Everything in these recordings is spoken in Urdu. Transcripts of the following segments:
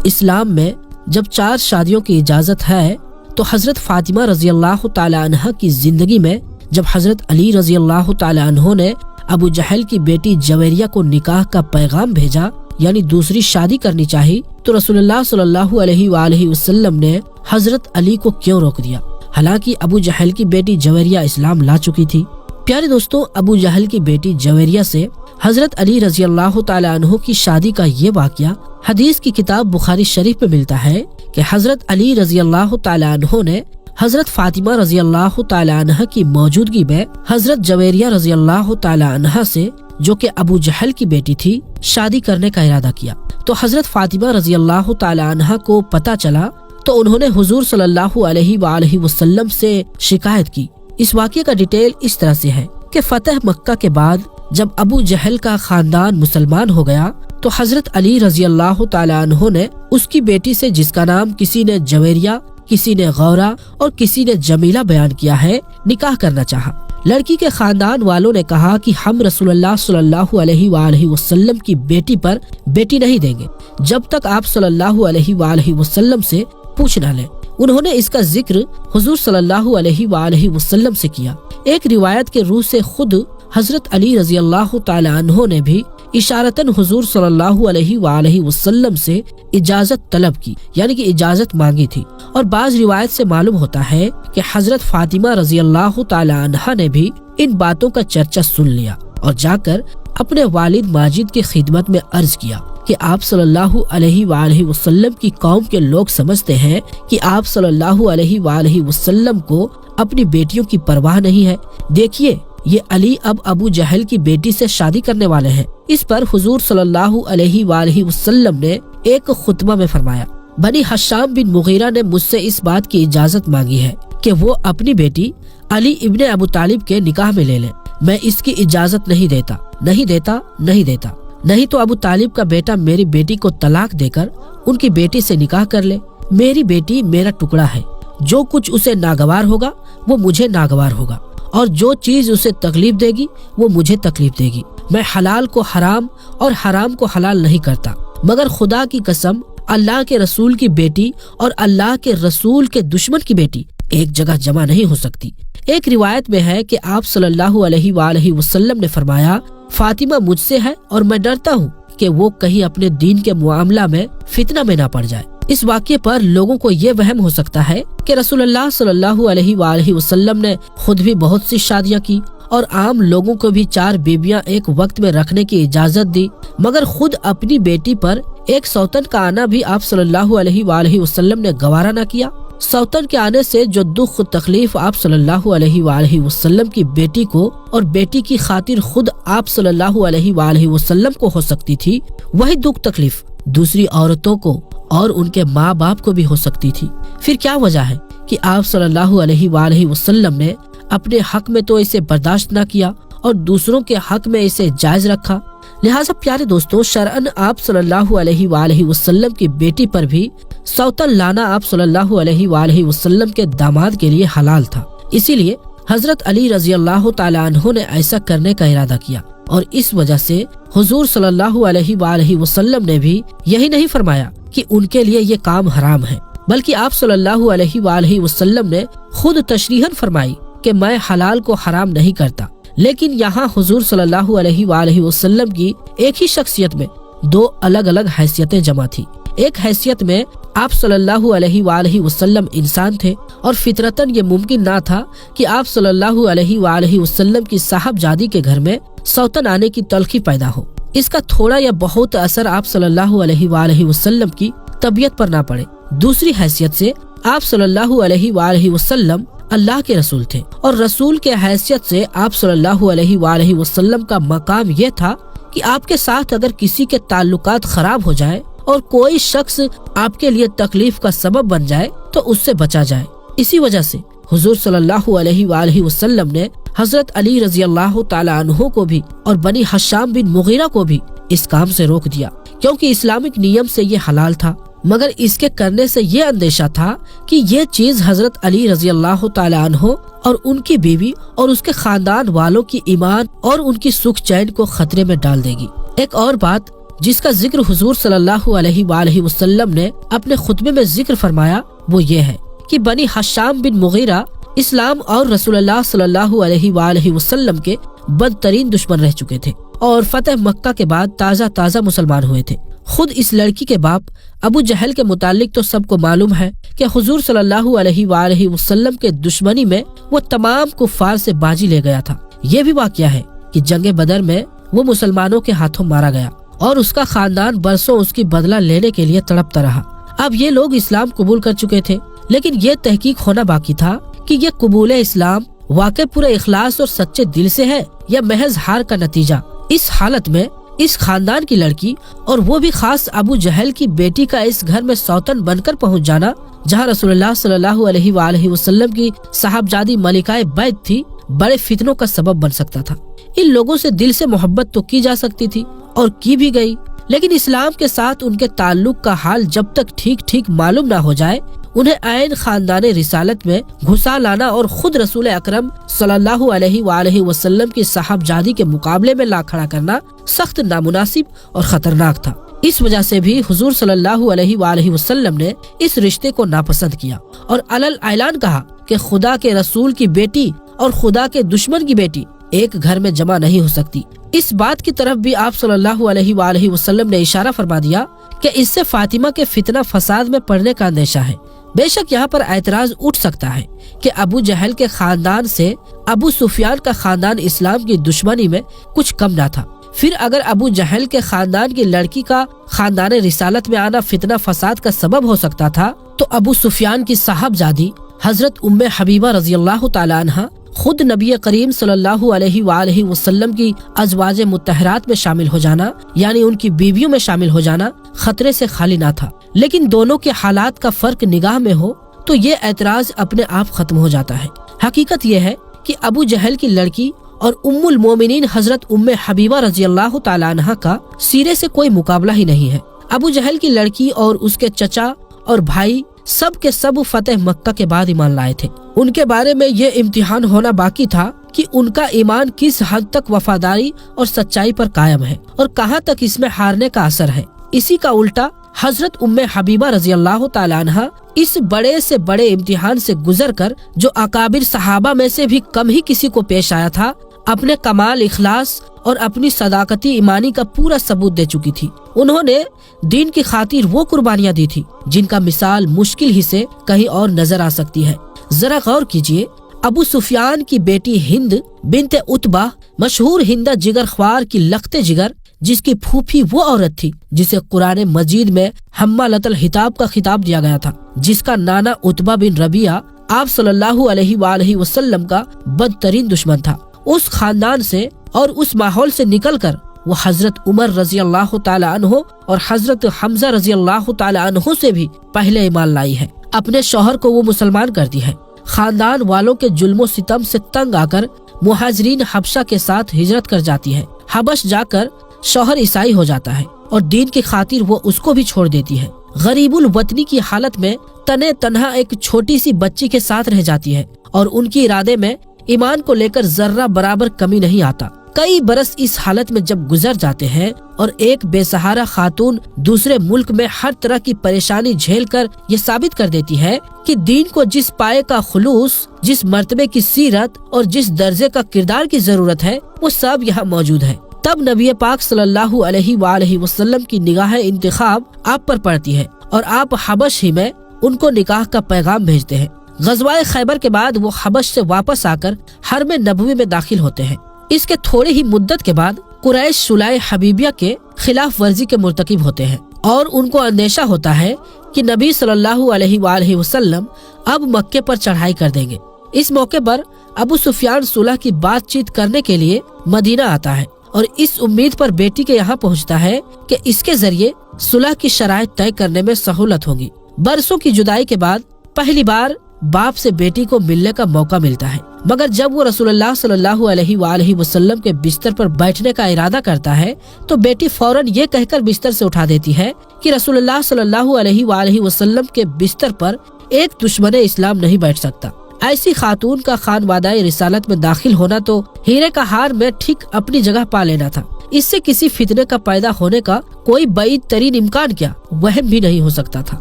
اسلام میں جب 4 شادیوں کی اجازت ہے تو حضرت فاطمہ رضی اللہ تعالی عنہ کی زندگی میں جب حضرت علی رضی اللہ تعالی عنہ نے ابو جہل کی بیٹی جویریہ کو نکاح کا پیغام بھیجا، یعنی دوسری شادی کرنی چاہی، تو رسول اللہ صلی اللہ علیہ وآلہ وسلم نے حضرت علی کو کیوں روک دیا؟ حالانکہ ابو جہل کی بیٹی جویریہ اسلام لا چکی تھی۔ پیارے دوستوں، ابو جہل کی بیٹی جویریہ سے حضرت علی رضی اللہ تعالی عنہ کی شادی کا یہ واقعہ حدیث کی کتاب بخاری شریف میں ملتا ہے کہ حضرت علی رضی اللہ تعالی عنہ نے حضرت فاطمہ رضی اللہ تعالی عنہ کی موجودگی میں حضرت جویریہ رضی اللہ تعالی عنہ سے، جو کہ ابو جہل کی بیٹی تھی، شادی کرنے کا ارادہ کیا۔ تو حضرت فاطمہ رضی اللہ تعالی عنہ کو پتہ چلا تو انہوں نے حضور صلی اللہ علیہ وآلہ وسلم سے شکایت کی۔ اس واقعے کا ڈیٹیل اس طرح سے ہے کہ فتح مکہ کے بعد جب ابو جہل کا خاندان مسلمان ہو گیا تو حضرت علی رضی اللہ تعالی عنہ نے اس کی بیٹی سے، جس کا نام کسی نے جویریہ، کسی نے غورہ اور کسی نے جمیلہ بیان کیا ہے، نکاح کرنا چاہا۔ لڑکی کے خاندان والوں نے کہا کہ ہم رسول اللہ صلی اللہ علیہ وآلہ وسلم کی بیٹی پر بیٹی نہیں دیں گے جب تک آپ صلی اللہ علیہ وآلہ وسلم سے پوچھ نہ لیں۔ انہوں نے اس کا ذکر حضور صلی اللہ علیہ وآلہ وسلم سے کیا۔ ایک روایت کے روح سے خود حضرت علی رضی اللہ تعالی عنہ نے بھی اشارتاً حضور صلی اللہ علیہ وآلہ وسلم سے اجازت طلب کی، یعنی کہ اجازت مانگی تھی۔ اور بعض روایت سے معلوم ہوتا ہے کہ حضرت فاطمہ رضی اللہ تعالی عنہ نے بھی ان باتوں کا چرچا سن لیا اور جا کر اپنے والد ماجد کی خدمت میں عرض کیا کہ آپ صلی اللہ علیہ وآلہ وسلم کی قوم کے لوگ سمجھتے ہیں کہ آپ صلی اللہ علیہ وآلہ وسلم کو اپنی بیٹیوں کی پرواہ نہیں ہے۔ دیکھیے، یہ علی اب ابو جہل کی بیٹی سے شادی کرنے والے ہیں۔ اس پر حضور صلی اللہ علیہ وآلہ وسلم نے ایک خطبہ میں فرمایا، بنی حشام بن مغیرہ نے مجھ سے اس بات کی اجازت مانگی ہے کہ وہ اپنی بیٹی علی ابن ابو طالب کے نکاح میں لے لیں۔ میں اس کی اجازت نہیں دیتا، نہیں دیتا، نہیں دیتا، نہیں تو ابو طالب کا بیٹا میری بیٹی کو طلاق دے کر ان کی بیٹی سے نکاح کر لے۔ میری بیٹی میرا ٹکڑا ہے، جو کچھ اسے ناگوار ہوگا وہ مجھے ناگوار ہوگا، اور جو چیز اسے تکلیف دے گی وہ مجھے تکلیف دے گی۔ میں حلال کو حرام اور حرام کو حلال نہیں کرتا، مگر خدا کی قسم، اللہ کے رسول کی بیٹی اور اللہ کے رسول کے دشمن کی بیٹی ایک جگہ جمع نہیں ہو سکتی۔ ایک روایت میں ہے کہ آپ صلی اللہ علیہ وآلہ وسلم نے فرمایا، فاطمہ مجھ سے ہے اور میں ڈرتا ہوں کہ وہ کہیں اپنے دین کے معاملہ میں فتنہ میں نہ پڑ جائے۔ اس واقعے پر لوگوں کو یہ وہم ہو سکتا ہے کہ رسول اللہ صلی اللہ علیہ وآلہ وسلم نے خود بھی بہت سی شادیاں کی اور عام لوگوں کو بھی 4 بیویاں ایک وقت میں رکھنے کی اجازت دی، مگر خود اپنی بیٹی پر ایک سوتن کا آنا بھی آپ صلی اللہ علیہ وآلہ وسلم نے گوارا نہ کیا۔ سوتن کے آنے سے جو دکھ تکلیف آپ صلی اللہ علیہ وآلہ وسلم کی بیٹی کو اور بیٹی کی خاطر خود آپ صلی اللہ علیہ وآلہ وسلم کو ہو سکتی تھی، وہی دکھ تکلیف دوسری عورتوں کو اور ان کے ماں باپ کو بھی ہو سکتی تھی۔ پھر کیا وجہ ہے کہ آپ صلی اللہ علیہ وآلہ وسلم نے اپنے حق میں تو اسے برداشت نہ کیا اور دوسروں کے حق میں اسے جائز رکھا؟ لہٰذا پیارے دوستوں، شرعاً آپ صلی اللہ علیہ وآلہ وسلم کی بیٹی پر بھی سوتن لانا آپ صلی اللہ علیہ وآلہ وسلم کے داماد کے لیے حلال تھا۔ اسی لیے حضرت علی رضی اللہ تعالی عنہ نے ایسا کرنے کا ارادہ کیا، اور اس وجہ سے حضور صلی اللہ علیہ وآلہ وسلم نے بھی یہی نہیں فرمایا کہ ان کے لیے یہ کام حرام ہے، بلکہ آپ صلی اللہ علیہ وآلہ وسلم نے خود تشریحاً فرمائی کہ میں حلال کو حرام نہیں کرتا۔ لیکن یہاں حضور صلی اللہ علیہ وآلہ وسلم کی ایک ہی شخصیت میں 2 الگ الگ حیثیتیں جمع تھی۔ ایک حیثیت میں آپ صلی اللہ علیہ وآلہ وسلم انسان تھے، اور فطرتاً یہ ممکن نہ تھا کہ آپ صلی اللہ علیہ وآلہ وسلم کی صاحب جادی کے گھر میں سوتن آنے کی تلخی پیدا ہو۔ اس کا تھوڑا یا بہت اثر آپ صلی اللہ علیہ وآلہ وسلم کی طبیعت پر نہ پڑے۔ دوسری حیثیت سے آپ صلی اللہ علیہ وآلہ وسلم اللہ کے رسول تھے، اور رسول کے حیثیت سے آپ صلی اللہ علیہ وآلہ وسلم کا مقام یہ تھا کہ آپ کے ساتھ اگر کسی کے تعلقات خراب ہو جائے اور کوئی شخص آپ کے لیے تکلیف کا سبب بن جائے تو اس سے بچا جائے۔ اسی وجہ سے حضور صلی اللہ علیہ وآلہ وسلم نے حضرت علی رضی اللہ تعالی عنہ کو بھی اور بنی حشام بن مغیرہ کو بھی اس کام سے روک دیا، کیونکہ اسلامک نیم سے یہ حلال تھا، مگر اس کے کرنے سے یہ اندیشہ تھا کہ یہ چیز حضرت علی رضی اللہ تعالی عنہ اور ان کی بیوی اور اس کے خاندان والوں کی ایمان اور ان کی سکھ چین کو خطرے میں ڈال دے گی۔ ایک اور بات جس کا ذکر حضور صلی اللہ علیہ وآلہ وسلم نے اپنے خطبے میں ذکر فرمایا وہ یہ ہے کہ بنی حشام بن مغیرہ اسلام اور رسول اللہ صلی اللہ علیہ وآلہ وسلم کے بدترین دشمن رہ چکے تھے اور فتح مکہ کے بعد تازہ مسلمان ہوئے تھے۔ خود اس لڑکی کے باپ ابو جہل کے متعلق تو سب کو معلوم ہے کہ حضور صلی اللہ علیہ وآلہ وسلم کے دشمنی میں وہ تمام کفار سے بازی لے گیا تھا۔ یہ بھی واقعہ ہے کہ جنگ بدر میں وہ مسلمانوں کے ہاتھوں مارا گیا اور اس کا خاندان برسوں اس کی بدلہ لینے کے لیے تڑپتا رہا۔ اب یہ لوگ اسلام قبول کر چکے تھے، لیکن یہ تحقیق ہونا باقی تھا کہ یہ قبول اسلام واقع پورے اخلاص اور سچے دل سے ہے یا محض ہار کا نتیجہ۔ اس حالت میں اس خاندان کی لڑکی اور وہ بھی خاص ابو جہل کی بیٹی کا اس گھر میں سوتن بن کر پہنچ جانا جہاں رسول اللہ صلی اللہ علیہ وآلہ وسلم کی صاحبزادی ملکہ بیت تھی، بڑے فتنوں کا سبب بن سکتا تھا۔ ان لوگوں سے دل سے محبت تو کی جا سکتی تھی اور کی بھی گئی، لیکن اسلام کے ساتھ ان کے تعلق کا حال جب تک ٹھیک معلوم نہ ہو جائے انہیں عین خاندان رسالت میں گھسا لانا اور خود رسول اکرم صلی اللہ علیہ وآلہ وسلم کی صاحبزادی کے مقابلے میں لا کھڑا کرنا سخت نامناسب اور خطرناک تھا۔ اس وجہ سے بھی حضور صلی اللہ علیہ وآلہ وسلم نے اس رشتے کو ناپسند کیا اور علل اعلان کہا کہ خدا کے رسول کی بیٹی اور خدا کے دشمن کی بیٹی ایک گھر میں جمع نہیں ہو سکتی۔ اس بات کی طرف بھی آپ صلی اللہ علیہ وآلہ وسلم نے اشارہ فرما دیا کہ اس سے فاطمہ کے فتنہ فساد میں پڑنے کا اندیشہ ہے۔ بے شک یہاں پر اعتراض اٹھ سکتا ہے کہ ابو جہل کے خاندان سے ابو سفیان کا خاندان اسلام کی دشمنی میں کچھ کم نہ تھا، پھر اگر ابو جہل کے خاندان کی لڑکی کا خاندان رسالت میں آنا فتنہ فساد کا سبب ہو سکتا تھا تو ابو سفیان کی صاحبزادی حضرت ام حبیبہ رضی اللہ تعالی عنہ خود نبی کریم صلی اللہ علیہ وآلہ وسلم کی ازواج مطہرات میں شامل ہو جانا یعنی ان کی بیویوں میں شامل ہو جانا خطرے سے خالی نہ تھا۔ لیکن دونوں کے حالات کا فرق نگاہ میں ہو تو یہ اعتراض اپنے آپ ختم ہو جاتا ہے۔ حقیقت یہ ہے کہ ابو جہل کی لڑکی اور ام المومنین حضرت ام حبیبہ رضی اللہ تعالی عنہ کا سیرے سے کوئی مقابلہ ہی نہیں ہے۔ ابو جہل کی لڑکی اور اس کے چچا اور بھائی سب کے سب فتح مکہ کے بعد ایمان لائے تھے۔ ان کے بارے میں یہ امتحان ہونا باقی تھا کہ ان کا ایمان کس حد تک وفاداری اور سچائی پر قائم ہے اور کہاں تک اس میں ہارنے کا اثر ہے۔ اسی کا الٹا حضرت ام حبیبہ رضی اللہ تعالی عنہ اس بڑے سے بڑے امتحان سے گزر کر جو اکابر صحابہ میں سے بھی کم ہی کسی کو پیش آیا تھا، اپنے کمال اخلاص اور اپنی صداقتی ایمانی کا پورا ثبوت دے چکی تھی۔ انہوں نے دین کی خاطر وہ قربانیاں دی تھی جن کا مثال مشکل ہی سے کہیں اور نظر آ سکتی ہے۔ ذرا غور کیجئے، ابو سفیان کی بیٹی ہند بنت عتبہ مشہور ہندہ جگر خوار کی لخت جگر جس کی پھوپھی وہ عورت تھی جسے قرآن مجید میں حمالۃ الحطاب کا خطاب دیا گیا تھا، جس کا نانا عتبہ بن ربیعہ آپ صلی اللہ علیہ وآلہ وسلم کا بدترین دشمن تھا۔ اس خاندان سے اور اس ماحول سے نکل کر وہ حضرت عمر رضی اللہ تعالی عنہ اور حضرت حمزہ رضی اللہ تعالی عنہ سے بھی پہلے ایمان لائی ہے۔ اپنے شوہر کو وہ مسلمان کرتی ہے، خاندان والوں کے ظلم و ستم سے تنگ آ کر مہاجرین حبشہ کے ساتھ ہجرت کر جاتی ہے۔ حبش جا کر شوہر عیسائی ہو جاتا ہے اور دین کی خاطر وہ اس کو بھی چھوڑ دیتی ہے۔ غریب الوطنی کی حالت میں تنے تنہا ایک چھوٹی سی بچی کے ساتھ رہ جاتی ہے اور ان کی ارادے میں ایمان کو لے کر ذرہ برابر کمی نہیں آتا۔ کئی برس اس حالت میں جب گزر جاتے ہیں اور ایک بے سہارا خاتون دوسرے ملک میں ہر طرح کی پریشانی جھیل کر یہ ثابت کر دیتی ہے کہ دین کو جس پائے کا خلوص، جس مرتبے کی سیرت اور جس درجے کا کردار کی ضرورت ہے وہ سب یہاں موجود ہے، تب نبی پاک صلی اللہ علیہ وآلہ وسلم کی نگاہ انتخاب آپ پر پڑتی ہے اور آپ حبش ہی میں ان کو نکاح کا پیغام بھیجتے ہیں۔ غزوہ خیبر کے بعد وہ حبش سے واپس آ کر حرم نبوی میں داخل ہوتے ہیں۔ اس کے تھوڑے ہی مدت کے بعد قریش صلح حدیبیہ کے خلاف ورزی کے مرتکب ہوتے ہیں اور ان کو اندیشہ ہوتا ہے کہ نبی صلی اللہ علیہ وآلہ وسلم اب مکے پر چڑھائی کر دیں گے۔ اس موقع پر ابو سفیان صلح کی بات چیت کرنے کے لیے مدینہ آتا ہے اور اس امید پر بیٹی کے یہاں پہنچتا ہے کہ اس کے ذریعے صلح کی شرائط طے کرنے میں سہولت ہوگی۔ برسوں کی جدائی کے بعد پہلی بار باپ سے بیٹی کو ملنے کا موقع ملتا ہے، مگر جب وہ رسول اللہ صلی اللہ علیہ وآلہ وسلم کے بستر پر بیٹھنے کا ارادہ کرتا ہے تو بیٹی فوراً یہ کہہ کر بستر سے اٹھا دیتی ہے کہ رسول اللہ صلی اللہ علیہ وآلہ وسلم کے بستر پر ایک دشمن اسلام نہیں بیٹھ سکتا۔ ایسی خاتون کا خانوادہ رسالت میں داخل ہونا تو ہیرے کا ہار میں ٹھیک اپنی جگہ پا لینا تھا۔ اس سے کسی فتنے کا پیدا ہونے کا کوئی بعید ترین امکان کیا وہم بھی نہیں ہو سکتا تھا۔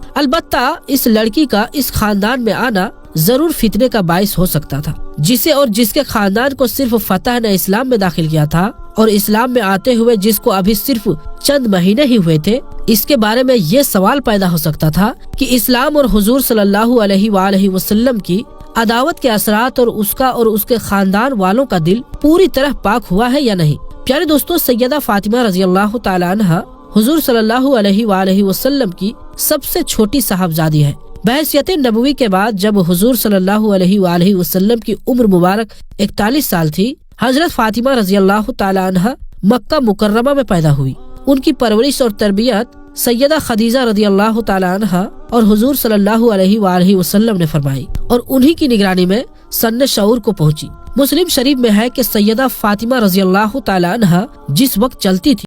البتہ اس لڑکی کا اس خاندان میں آنا ضرور فتنے کا باعث ہو سکتا تھا، جسے اور جس کے خاندان کو صرف فتح نے اسلام میں داخل کیا تھا اور اسلام میں آتے ہوئے جس کو ابھی صرف چند مہینے ہی ہوئے تھے، اس کے بارے میں یہ سوال پیدا ہو سکتا تھا کہ اسلام اور حضور صلی اللہ علیہ وآلہ وسلم کی عداوت کے اثرات اور اس کا اور اس کے خاندان والوں کا دل پوری طرح پاک ہوا ہے یا نہیں۔ پیارے دوستو، سیدہ فاطمہ رضی اللہ تعالی عنہا حضور صلی اللہ علیہ وآلہ وسلم کی سب سے چھوٹی صاحبزادی ہے۔ بحیثیت نبوی کے بعد جب حضور صلی اللہ علیہ وآلہ وسلم کی عمر مبارک 41 سال تھی، حضرت فاطمہ رضی اللہ تعالی عنہا مکہ مکرمہ میں پیدا ہوئی۔ ان کی پرورش اور تربیت سیدہ خدیجہ رضی اللہ تعالی عنہا اور حضور صلی اللہ علیہ وآلہ وسلم نے فرمائی اور انہی کی نگرانی میں سن شعور کو پہنچی۔ مسلم شریف میں ہے کہ سیدہ فاطمہ رضی اللہ تعالی عنہا جس وقت چلتی تھی